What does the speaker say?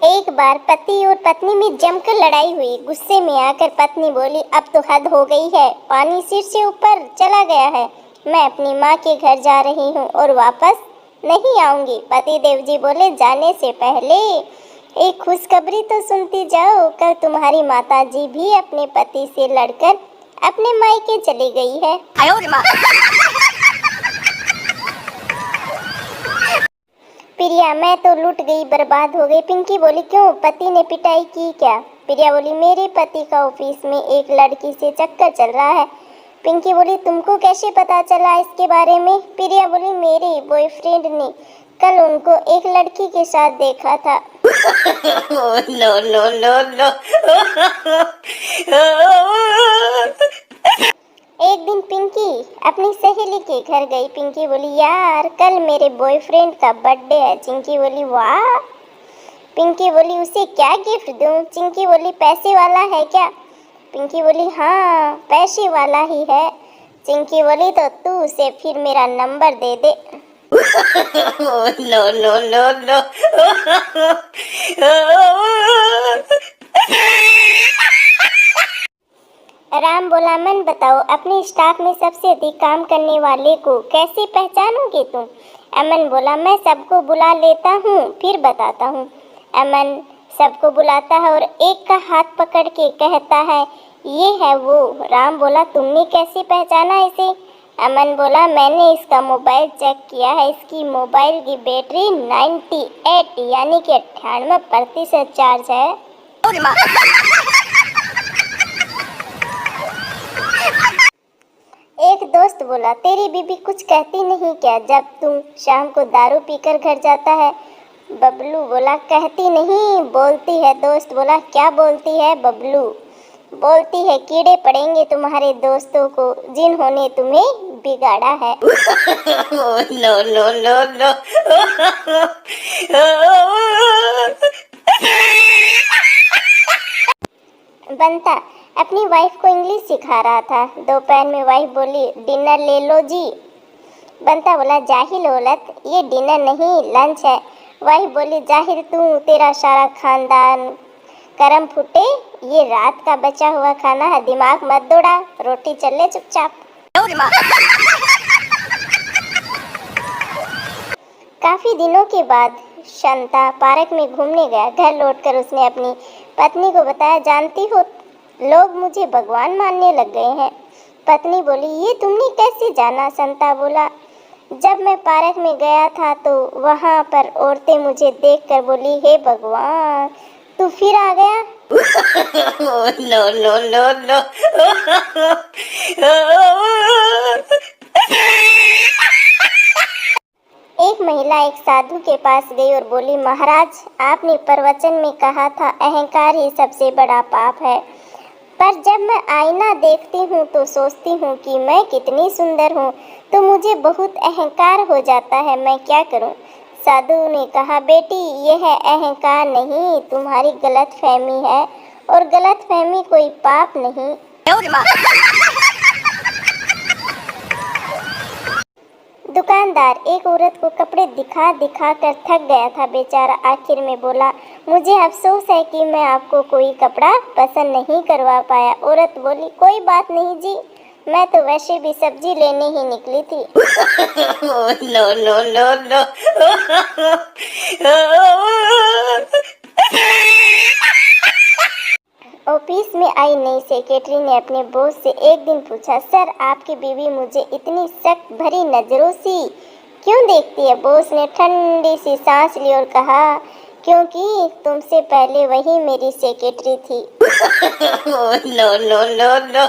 एक बार पति और पत्नी में जमकर लड़ाई हुई। गुस्से में आकर पत्नी बोली, अब तो हद हो गई है, पानी सिर से ऊपर चला गया है। मैं अपनी माँ के घर जा रही हूँ और वापस नहीं आऊंगी। पति देव जी बोले, जाने से पहले एक खुशखबरी तो सुनती जाओ। कल तुम्हारी माता जी भी अपने पति से लड़कर अपने मायके चली गई है। प्रिया, मैं तो लूट गई, बर्बाद हो गई। पिंकी बोली, क्यों, पति ने पिटाई की क्या? प्रिया बोली, मेरे पति का ऑफिस में एक लड़की से चक्कर चल रहा है। पिंकी बोली, तुमको कैसे पता चला इसके बारे में? प्रिया बोली, मेरे बॉयफ्रेंड ने कल उनको एक लड़की के साथ देखा था। No no no no. एक दिन पिंकी अपनी सहेली के घर गई। पिंकी बोली, यार कल मेरे बॉयफ्रेंड का बर्थडे है। चिंकी बोली, वाह। पिंकी बोली, उसे क्या गिफ्ट दूं? चिंकी बोली, पैसे वाला है क्या? पिंकी बोली, हाँ पैसे वाला ही है। चिंकी बोली, तो तू उसे फिर मेरा नंबर दे दे। No no no no. Ram बोला, मन बताओ, अपने स्टाफ में सबसे अधिक काम करने वाले को कैसे पहचानोगे तुम? अमन बोला, मैं सबको बुला लेता हूँ फिर बताता हूँ। अमन सबको बुलाता है और एक का हाथ पकड़ के कहता है, ये है वो। राम बोला, तुमने कैसे पहचाना इसे? अमन बोला, मैंने इसका मोबाइल चेक किया है, इसकी मोबाइल की बैटरी 98 यानी कि 98% चार्ज है। एक दोस्त बोला, तेरी बीबी कुछ कहती नहीं क्या जब तुम शाम को दारू पीकर घर जाता है? बबलू बोला, कहती नहीं, बोलती है। दोस्त बोला, क्या बोलती है? बबलू बोलती है, कीड़े पड़ेंगे तुम्हारे दोस्तों को जिन्होंने तुम्हें बिगाड़ा है। No no no no. Banta अपनी वाइफ को इंग्लिश सिखा रहा था। दोपहर में वाइफ बोली, डिनर ले लो जी। बंता बोला, जाहिल औरत, ये डिनर नहीं लंच है। वाइफ बोली, जाहिल तू, तेरा सारा खानदान करम फूटे, ये रात का बचा हुआ खाना है, दिमाग मत दौड़ा, रोटी चले चुपचाप। काफी दिनों के बाद शांता पार्क में घूमने गया। घर लौटकर उसने अपनी पत्नी को बताया, जानती हो लोग मुझे भगवान मानने लग गए हैं। पत्नी बोली, ये तुमने कैसे जाना? संता बोला, जब मैं पार्क में गया था तो वहाँ पर औरतें मुझे देखकर बोली, हे भगवान, तू फिर आ गया। No no no no. एक महिला एक साधु के पास गई और बोली, महाराज, आपने प्रवचन में कहा था अहंकार ही सबसे बड़ा पाप है, पर जब मैं आईना देखती हूँ तो सोचती हूँ कि मैं कितनी सुंदर हूँ, तो मुझे बहुत अहंकार हो जाता है, मैं क्या करूँ? साधु ने कहा, बेटी, यह है अहंकार नहीं, तुम्हारी गलतफहमी है, और गलतफहमी कोई पाप नहीं। दुकानदार एक औरत को कपड़े दिखा दिखा कर थक गया था। बेचारा आखिर में बोला, मुझे अफसोस है कि मैं आपको कोई कपड़ा पसंद नहीं करवा पाया। औरत बोली, कोई बात नहीं जी, मैं तो वैसे भी सब्जी लेने ही निकली थी। No no no no. Office में आई नई सेक्रेटरी ने अपने बॉस से एक दिन पूछा, सर, आपकी बीवी मुझे इतनी सख्त भरी नजरों से क्यों देखती है? बॉस ने ठंडी सी सांस ली और कहा, क्योंकि तुमसे पहले वही मेरी सेक्रेटरी थी। No no no no.